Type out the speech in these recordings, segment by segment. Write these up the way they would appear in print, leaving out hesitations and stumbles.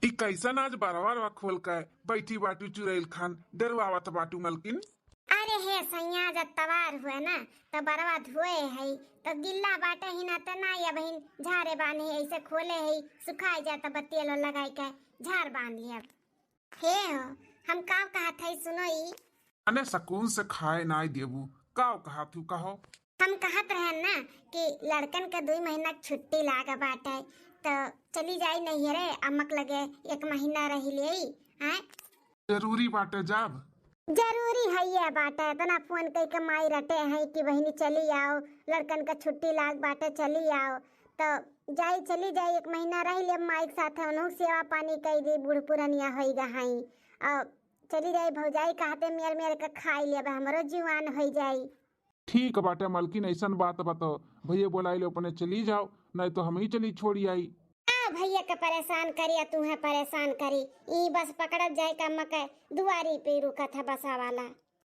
ई कैसन आज बारवा खोल के बैठी बाटू चुड़ैल खान डरवावत बाटू मलकिन। अरे हे सैया जब तवार हुए ना तो बरवा धोए है तो गिल्ला बाटे ही ना तो ना या बहन झारे बांधे है ऐसे खोले है सुखाई जाता बत्ती लगाई के झार बांध लिया। हे हो हम का कहा था सुनो ई अने सकून से खाए नाई देबू का कहा तू कहो। हम कहत रहे ना कि लड़कन के 2 महीना छुट्टी लागा बाटे तो चली जाई नहीं रे अमक लगे 1 महीना रही ले हैं जरूरी बाटे जाब जरूरी है ये बाटे तो ना फोन कई के माई रटे है कि बहनी चली आओ लड़कन का छुट्टी लाग बाटे चली आओ तो जाई चली जाई 1 महीना रही ले माई के साथ उन्हों सेवा पानी कई दी बूढ़ पुरनिया होई गहाई और चली जाई भौजाई कहते मेर मेर के खाई लेबे हमरो जीवान होई जाई। ठीक बाटे मलकिन ऐसन बात बतो भैया बोलाई ले अपने चली जाओ नहीं तो हम ही चली छोड़ी आई। भैया के परेशान करिया तुम्हें परेशान करी ई बस पकड़त जाए का मके दुआरी पे रुका था बसा वाला।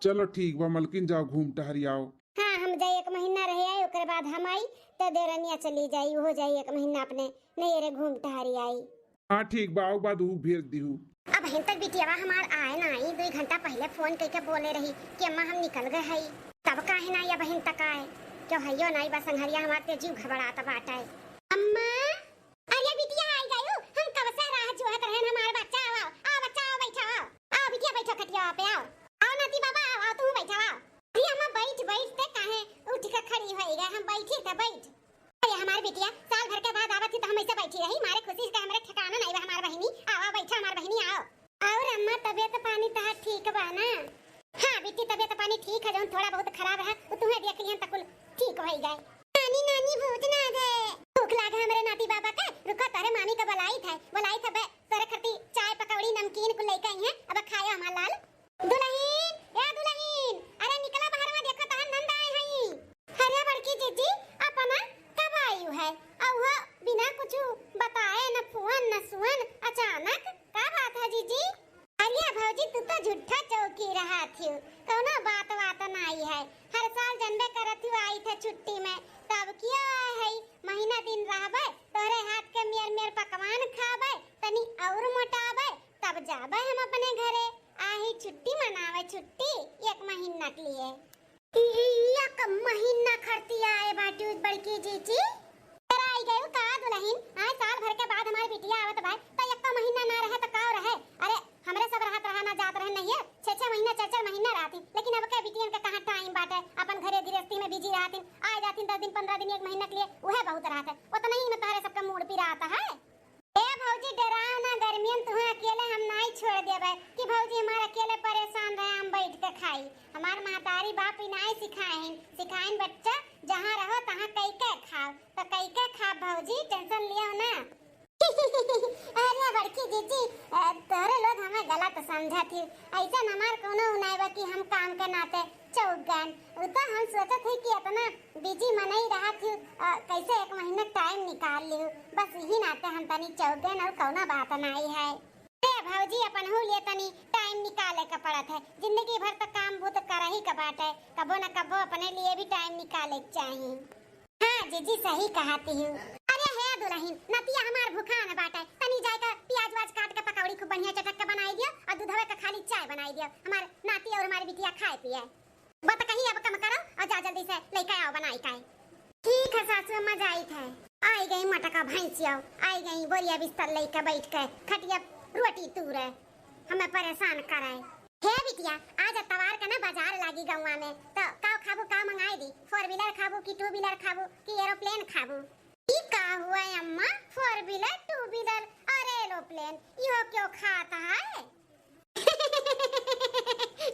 चलो ठीक बा मलकिन जाओ घूम टहरी आओ। हाँ हम जाए 1 महीना रहे आए ओकर बाद हम आई तो देरनिया चली जाई हो जाई 1 महीना अपने नहीं रे घूम टहरी आई। हाँ ठीक बा आओ बाद भेज दीहू। अब बहन तक बिटियावा हमार आए ना आई 2 घंटा पहले फोन करके बोले रही कि अम्मा हम निकल गए हई तब काहे ना या बहन तक आए क्यों हइयो नहीं बस संघरिया हमारे जीव घबराता बाटा है। अम्मा अरे बिटिया आई गयो हम कब से राह जोहत रहन हमार बच्चा आओ बच्चा आओ बैठो आओ बिटिया बैठो खटिया पे आओ नाती बाबा आओ तू बैठो अरे अम्मा बैठ ते काहे उठ के खड़ी हो गए हम बैठी त बैठ। अरे हमार बिटिया साल भर के बाद आवत थी तो हम ऐसे बैठी रही मारे खुशी से हमरे ठिकाना नहीं बा हमार बहनी आओ बैठो हमार बहनी आओ। और अम्मा तबीयत पानी तहार ठीक बा ना। हाँ बेटी तबीयत पानी ठीक है जौन थोड़ा बहुत खराब है वो तुम्हें देख लियन तकुल ठीक हो जाए। नानी नानी भूत ना दे भूख लागे हमरे नाती बाबा के रुको तारे मामी का बुलाई था बे तारे खती चाय पकौड़ी नमकीन को लेके आई है अब खायो हमार लाल। दुल्हन ए दुल्हन अरे निकला बाहर में देखो तहन नंद आए हई। अरे बड़की जीजी अपना कब आई है और वो बिना कुछ बताए न फोन न सुन अचानक का बात है जीजी। अरे भौजी तू तो झूठा चौकी रहा थी कौनो बात नहीं है हर साल जनबे करत हूँ आई थे छुट्टी में तब किया है महीना दिन रहबे तोरे हाथ के मेर मेर पकवान खाबे तनी और मोटाबे तब जाबे हम अपने घरे आही छुट्टी मनावे छुट्टी 1 महीना के लिए 1 महीना खर्ची आए बाटू बड़की जीजी आई गयो का दुल्हन आज साल भर के बाद हमारी बिटिया आवत भाई तो 1 महीना ना रहे तो का रहे। अरे हमरे सब रहत रहना जात रहे नहीं है 6 महीना 4 महीना रहती लेकिन अब के बिटियन के कहां टाइम बाटे अपन घरे गृहस्थी में बिजी रहती आ जाती 10 दिन 15 दिन 1 महीना के लिए वह बहुत रहता है उतना ही में तारे सबका मूड पी रहता है। ए भौजी डराओ ना गर्मियन तुम्हें अकेले हम नहीं छोड़ देबे कि भौजी हमारे अकेले परेशान रहे हम बैठ के खाई हमार महतारी बाप ही नहीं सिखाएन बच्चा जहां रहो तहां कई के खाओ तो कई के खा भौजी टेंशन लियो ना। अरे बड़की जीजी तोरे लोग हमें गलत समझा थी ऐसा हमार कोनो उनाइबा कि हम काम के नाते चौक गए वो तो हम सोचत थे कि इतना बिजी मनई रहा थी कैसे 1 महीना टाइम निकाल लियो बस यही नाते हम तनी चौक गए और कोनो बात नहीं है। अरे भौजी अपन हो लिए तनी टाइम निकाले का पड़त है जिंदगी भर तक काम भूत कर ही का बात है कबो न कबो अपने लिए भी टाइम निकाले चाहिए। हाँ जीजी सही कहती हूँ। अरे हे दुल्हन नतिया हमार भूखा न बाटे तनी जाय का प्याज वाज काट के पकौड़ी खूब बढ़िया चटक के बनाई दियो और दूधवे का खाली चाय बनाई दियो हमार नाती और हमारी बिटिया खाए पिए बत कहीं अब कम करो और जा जल्दी से लेके आओ बनाई खाए। ठीक है सासू अम्मा जाई थे आई गई मटका भैंसिया आई गई बोरिया बिस्तर लेके बैठ के खटिया रोटी तूरे हमें परेशान कराए। हे बिटिया आज तवार का ना बाजार लागी गौवा में तो का खाबू का मंगाई दी 4 व्हीलर खाबू कि 2 व्हीलर खाबू कि एरोप्लेन खाबू। ई का हुआ अम्मा 4 व्हीलर 2 व्हीलर और एरोप्लेन यो क्यों खाता है।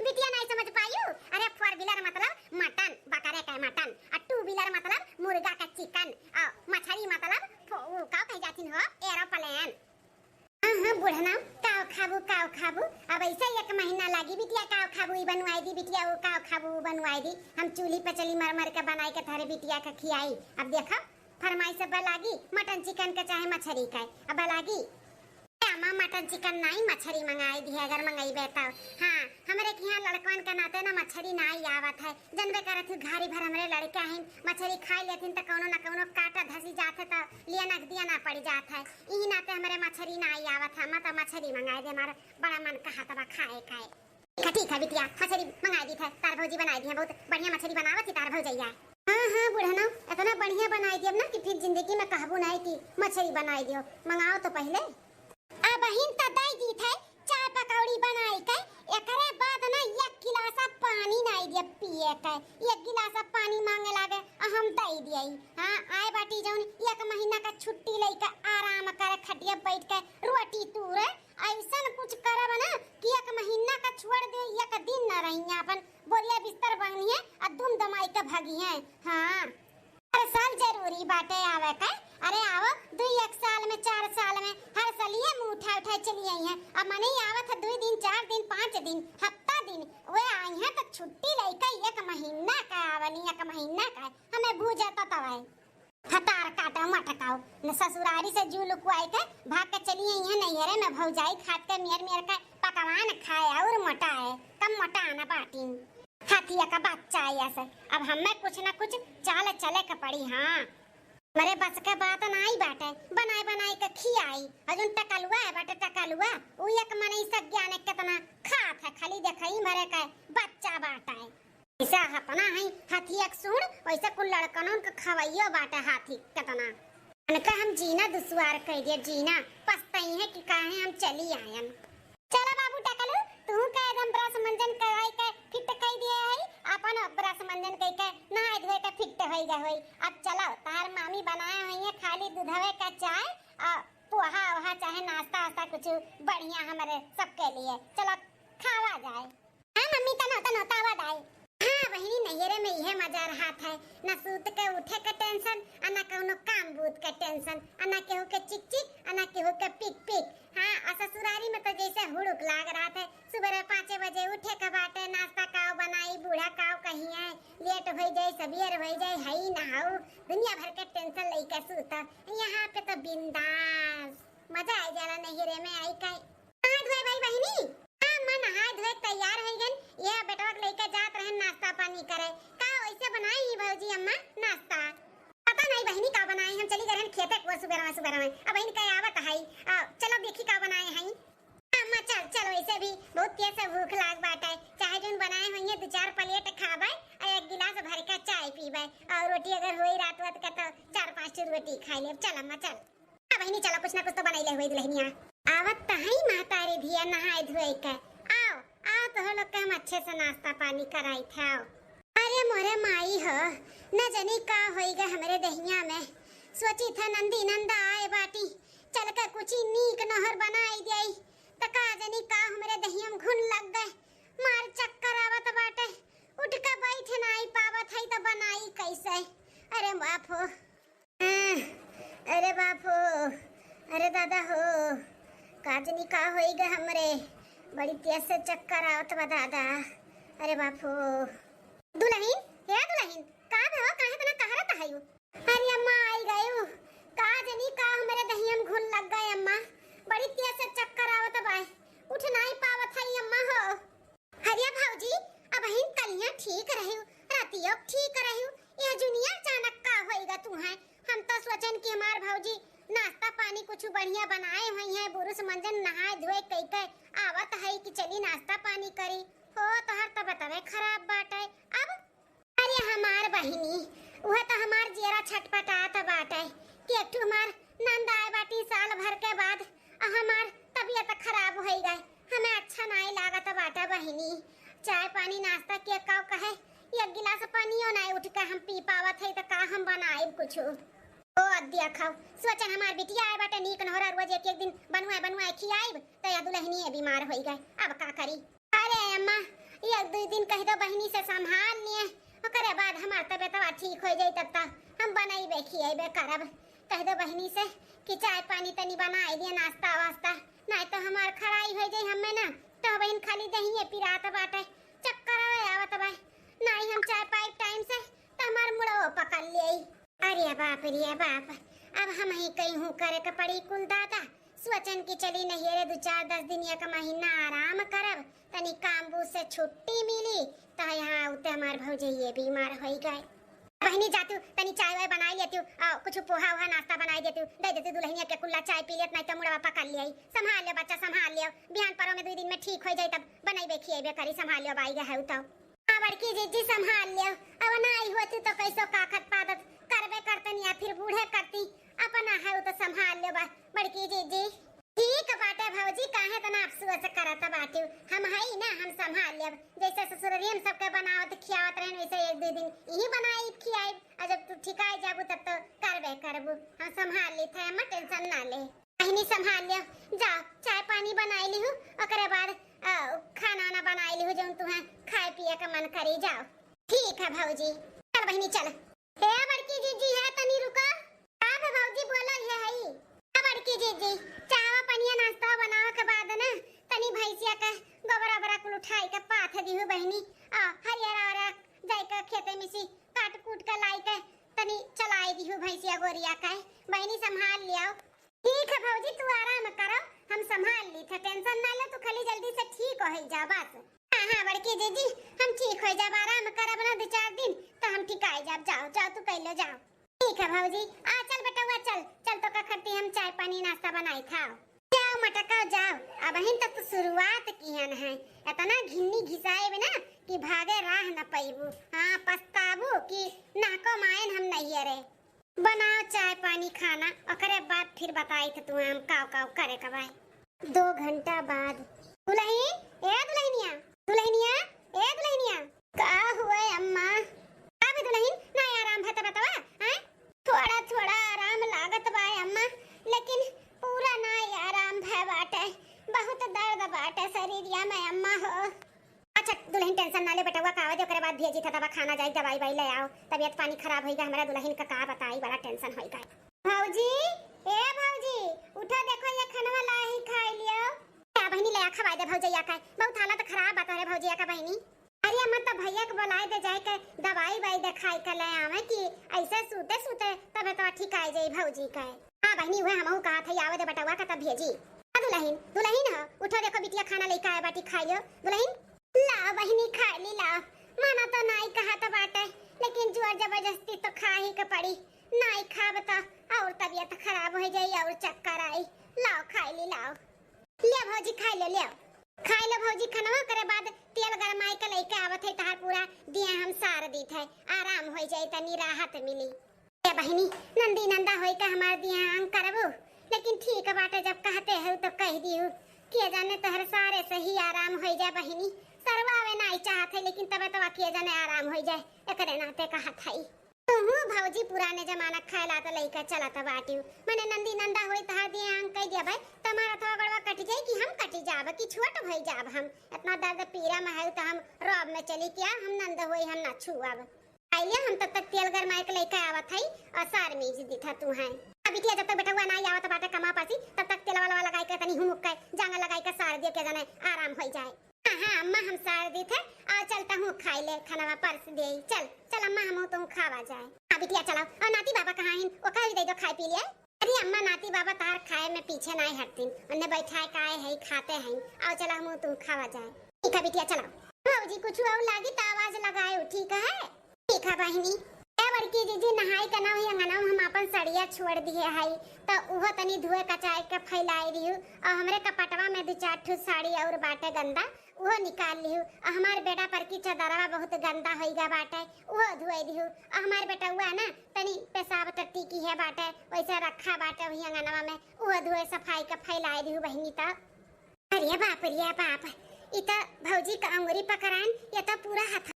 बिटिया नहीं समझ पायू अरे 4 व्हीलर मतलब मटन बकरे का मटन और 2 व्हीलर मतलब मुर्गा का चिकन और मछली मतलब का कह जाती हो एरोप्लेन। हाँ बुढ़ना काव खाबू अब ऐसा 1 महीना लागी बिटिया काव खाबू ही बनवाई दी बिटिया वो काव खाबू बनवाई दी हम चूल्ही पे चली मर के बनाई के थारे बिटिया का खियाई। अब देखो फरमाइश सब लागी मटन चिकन के चाहे मछली का अब लागी अम्मा मटन चिकन नहीं मछली मंगाई दी अगर मंगाई बेटा। हाँ हमारे के यहाँ लड़का भगवान का नाते ना मछली ना ही आवत है। जनबे करत हूँ घारी भर हमरे लड़के हैं मछली खा लेथिन तो कौनो ना कौनो काटा धसी जात है तो लिया नक दिया ना पड़ जात है। ई नाते हमारे मछली ना ही आवत है। मत मछली मंगाए दे, हमारा बड़ा मन कहा तबा खाए खाए। ठीक है बिटिया, मछली मंगा दी है। तार भौजी बनाई दी है, बहुत बढ़िया मछली बनावत थी तार भौजैया। हाँ हाँ बुढ़नो, इतना बढ़िया बनाई दियो ना कि फिर जिंदगी में कहबो नहीं कि मछली बनाई दियो। मंगाओ तो पहले। आ बहिन त दई दी है चाय पकौड़ी बनाई के। एकरे बाद ना एक गिलास पानी नहीं दिए पिए के। एक गिलास पानी मांगे लागे हम दई दिए। हां आए बाटी जौन एक महीना का छुट्टी लेके आराम करे खटिया बैठ के रोटी तूरे ऐसन कुछ करब ना कि एक महीना का छोड़ दे, एक दिन न रही अपन बोरिया बिस्तर बनिए आ दुम दमाई के भागिए। हां हर साल जरूरी बाटे आवे के। अरे आओ 2-1 साल में 4 साल में हर साल ये मुंह उठा उठा चली आई है। अब मने आवत है 2 दिन 4 दिन 5 दिन हफ्ता दिन वे आई है तो छुट्टी लेके एक महीना का आवनी। एक महीना का हमें भूजता तवाई हतार काटा मटकाओ न ससुरारी से जू लुकवाई के भाग के चली आई है नैहरे में भौजाई खात के मेर मेर के पकवान खाए और मोटा है कम मोटा ना बाटी हाथिया का बच्चा ऐसे। अब हमें कुछ ना कुछ चाल चले के पड़ी। हाँ मेरे बस के बात नहीं बाटे, बनाई बनाई के खियाई अजुन टकलुआ है बाटे टकलुआ उ एक मने सब ज्ञान कितना खात है खाली देखई मरे के बच्चा बाटा है। ऐसा अपना है हाथी एक सुन वैसे कुल लड़कनों के खवैयो बाटे हाथी कितना अनका हम जीना दुश्वार कह दिए। जीना पछताई है कि काहे हम चली आयन। चला बाबू टकलू तू का एकदम ब्रश मंजन कराई के फिट कई दिए है अपन ब्रश मंजन कई के नहाए धोए के फिट होई गए होई। अब चलो तार मामी बनाए हुई है खाली दूधवे का चाय और पोहा वहा चाहे नाश्ता वास्ता कुछ बढ़िया हमारे सबके लिए। चलो खावा जाए। हां मम्मी तनो तनो तावा दाई। हां बहिनी नैहरे में यह मजा रहा था ना सूत के उठे के टेंशन ना कोनो काम बूत के टेंशन ना केहू के चिक चिक ना केहू के पिक पिक। हां ससुरारी में तो जैसे हुड़ुक लाग रहा था। सुबह 5 बजे उठे के बाटे नाश्ता काव बनाई बूढ़ा काव कहिए लेट हो जाए सबेर हो जाए हई नहाऊ दुनिया भर के टेंशन लेके सूत। यहाँ पे तो बिंदास मजा आ जाला नैहरे में आई के। हां धोए भाई बहिनी हां मैं नहाए धोए तैयार हो गन। ये बेटवा लेके जात रहन नाश्ता पानी करे का वैसे बनाई ही भौजी अम्मा नाश्ता पता नहीं बहिनी का बनाई। हम चली गए खेते को सुबह में अब बहिन का आवत है चलो देखी का बनाए हैं। अम्मा चल चलो ऐसे भी बहुत तेज से भूख लाग बाटे चाहे जोन बनाए होइए 2-4 प्लेट खाबे और 1 गिलास भर के चाय पीबे और रोटी अगर होई रात वात का तो 4-5 रोटी खा ले। चल अम्मा चल। बहिनी चलो कुछ ना कुछ तो बनाई ले होई दुल्हनिया आवत त है माता रे धिया नहाए धोए के। आओ आओ तो लोग के हम अच्छे से नाश्ता पानी कराई था। अरे मोरे माई हो न जनी का होई गे हमरे दहिया में सोची था नंदी नंदा आए बाटी चल के कुछ नीक नहर बनाई देई त का जनी का हमरे दहिया में घुन लग गए मार चक्कर आवत बाटे उठ के बैठ नहीं पावत है तो बनाई कैसे। अरे बाप हो अरे बाप हो अरे दादा हो काजनी का होई गे हमरे बड़ी तेज से चक्कर आवत बा दादा। अरे बाप हो दुल्हन हे दुल्हन का भो काहे तना कहरत हयू। अरे अम्मा आई गयो का जनी का हमरे दहिया में घुन लग गए अम्मा बड़ी तेज से चक्कर आवत बा उठ नहीं पावत है अम्मा हो। हरिया भौजी अब बहन कलिया ठीक रहियो रातियो ठीक रहियो ये दुनिया अचानक का होईगा तू है। हम तो सोचन कि हमार भौजी नाश्ता पानी कुछ बढ़िया बनाए हुई है बुरुस मंजन नहाए धोए कई के आवत है कि चली नाश्ता पानी करी हो तो हर तो बतावे खराब बाटे। अब अरे हमार बहिनी वह तो हमार जेरा छटपटात बाटे कि एक हमार नंद आए बाटी साल भर के बाद हमार तबीयत खराब हो गई हमें अच्छा नहीं लागत बाटा बहिनी। चाय पानी नाश्ता के का कहे 1 गिलास पानियो नहीं उठ के हम पी पावत है तो का हम बनाए कुछ ओ अद्या खाओ सोचन हमार बिटिया आए बाटे नीक नहरा रोज एक दिन बनवाए खियाइब तो या दुल्हनी बीमार हो गए अब का करी। अरे अम्मा 1-2 दिन कह दो बहिनी से संभाल लिए ओकरे बाद हमार तबीयत ठीक हो जाई तब तक हम बनाइबे खियाइबे करब। कह दो बहिनी से कि चाय पानी तनी बनाई दिए नाश्ता वास्ता नहीं तो हमार खराई हो जाई हमें ना तो बहन खाली दहिए पिरात बाटे चक्कर आवत बा नहीं हम चाय पाई टाइम से तो हमार मुड़ो पकड़ ले। अरे बाप रे बाप अब हम ही कहीं हूँ करे के पड़ी कुल दादा सोचन की चली नहीं रे 2-4-10 दिन या का महीना आराम करब तनी काम बूझ से छुट्टी मिली तो यहाँ उते हमार भौजी ये बीमार हो गए। बहनी जातू तनी चाय वाय बनाई लेती कुछ पोहा वहा नाश्ता बनाई देती दे देती दुल्हनिया के कुल्ला चाय पी लेत नहीं तो मुड़वा पका लिया संभाल लियो बच्चा संभाल लियो बिहान परो में 2 दिन में ठीक हो जाई तब बनैबे खिएबे करी संभाल लियो बाई गे है तो बड़की जीजी संभाल लियो अब नहीं होती तो कैसो काखत पादत करबे करतन या फिर बूढ़े करती अपना है तो संभाल लियो बड़की जीजी। ठीक बाटे भौजी काहे तना अफसोस करत बाटी हम हई ना हम संभाल लेब जैसे ससुररी हम सबके बनावत खियावत रहन वैसे 1-2 दिन यही बनाई खियाई आ जब तू ठिकाई जाबू तब तो करबे करबू हम संभाल ली थे हम टेंशन ना ले बहनी संभाल लियो जाओ चाय पानी बनाई ली हूं ओकरे बाद खाना ना बनाई ली हूं जो तुम्हें खाए पिए का मन करी जाओ। ठीक है भौजी चल बहनी चल। हे बड़की जीजी है तनी रुको अब भौजी बोलो ये हई बड़की जीजी चावा पनिया नाश्ता बनावे के बाद ना तनी भैंसिया के गोबरा बरा कुल उठाई के पाथ दिहु बहनी हरियर और जाई के खेते में सी काट कूट के लाई के तनी चलाई दिहु भैंसिया गोरिया के बहनी संभाल लियो। ठीक है भौजी तू आराम करो हम संभाल ली थे टेंशन ना ले तू खाली जल्दी से ठीक हो जा बस। हां बड़की जीजी हम ठीक हो जाब आराम करब ना 2-4 दिन तो हम ठीक आ जाब जाओ जाओ तू कइलो जाओ। ठीक है भौजी आ चल बेटा हुआ चल चल तो का खट्टी हम चाय पानी नाश्ता बनाई खाओ जाओ मटका जाओ अब हिन तक तो शुरुआत किहन है इतना घिन्नी घिसाए बिना कि भागे राह न पैबू हां पछताबू कि नाको मायन हम नहीं रे बनाओ चाय पानी खाना ओकरे बाद फिर बताई थे तू हम काव काव करे कबाई। 2 घंटा बाद दुल्हन ए दुल्हनिया दुल्हनिया ए दुल्हनिया का हुआ अम्मा अब दुल्हन ना आराम है तो बतावा हैं थोड़ा थोड़ा आराम लागत बा अम्मा लेकिन पूरा ना आराम है बाटे बहुत दर्द बाटे शरीरिया में अम्मा हो। अच्छा दुल्हन टेंशन ना ले बेटा का आवे ओकरे बाद भेजी था दवा खाना जाई दवाई वाई ले आओ तबीयत पानी खराब होई गया हमारा दुल्हन का बताई बड़ा टेंशन होई गया। भौजी ए भौजी उठो देखो ये खाना लाही खाई लियो क्या बहनी ले खवाई दे भौजैया का बहुत हालत खराब बात है भौजैया का बहनी। अरे अम्मा तो भैया को बुलाए दे जाए के दवाई वाई दिखाई के ले आवे कि ऐसे सूते सूते तब तो ठीक आ जाई भौजी का। हां बहनी हुए हमहु कहा था आवे दे बेटा का तब भेजी दुल्हन दुल्हन हो उठो देखो बिटिया खाना लेके आए बाटी खाई लो दुल्हन ला बहनी खा ली ला माना तो नहीं कहा तो बाटे लेकिन जोर जबरदस्ती तो खा ही के पड़ी नहीं खाब तो और तबीयत खराब हो जाई और चक्कर आई लाओ खाई ली लाओ ले भौजी खाई लो भौजी खाना करे बाद तेल गरमाई के लेके आवत है तहार पूरा दिया हम सार दी थे आराम हो जाई तनी राहत मिली। ए बहनी नंदी नंदा होई के हमार दिया अंग करबो लेकिन ठीक बाटे जब कहते हो तो कह दियो के जाने तहर सारे सही आराम हो जाए बहनी सरवावे नहीं चाहत है लेकिन तब तो के जाने आराम हो जाए एकरे नाते कहत है तुहू भौजी पुराने जमाना खायला तो लइका चलत बाटी मने नंदी नंदा होई तहार दिया अंग कह दिया भाई तुम्हारा थोड़ा गड़वा कट जाए कि हम कटी जाब कि छोट भई जाब हम इतना दर्द पीरा में है तो हम रॉब में चली क्या हम नंद होई हम ना छुआब आइले हम तब तक तेल गरमाए के लेके आवत है और सार में जी दिथा तू है अभी टिया जब तक बेटा हुआ नहीं आवत बाटे कमा पासी तब तक तेल वाला लगाई के तनी हुमुक के जांग लगाई के सार दे के जाने आराम हो जाए। हां अम्मा हम सार दी थे आ चलता हूं खाई ले खाना में परस दे चल चल अम्मा हम तुम खावा जाए। हां बिटिया चलो और नाती बाबा कहां हैं ओ कह दे दो खाई पी ले। अरे अम्मा नाती बाबा तार खाए में पीछे नहीं हटतीन उन्हें बैठाए काए है खाते हैं आओ चला हम तुम खावा जाए। ठीक है बिटिया चलो भौजी कुछ और लागी तो आवाज लगाए ठीक है। ठीक है बहनी ए बड़की जीजी नहाई के ना हुई अंगना हम अपन सड़िया छोड़ दिए है तो उहो तनी धुए कचाए के फैलाई दियो और हमरे कपटवा में 2-4 ठो साड़ी और बाटे गंदा उहो निकाल लियो और हमार बेटा पर की चदरवा बहुत गंदा होई गा बाटे उहो धुए दियो और हमार बेटा हुआ ना तनी पेशाब टट्टी की है बाटे वैसे रखा बाटे वही अंगनवा में उहो धुए सफाई के फैलाई दियो बहनी ता। अरे बाप रे बाप इता भौजी का अंगुरी पकड़ान ये तो पूरा हाथ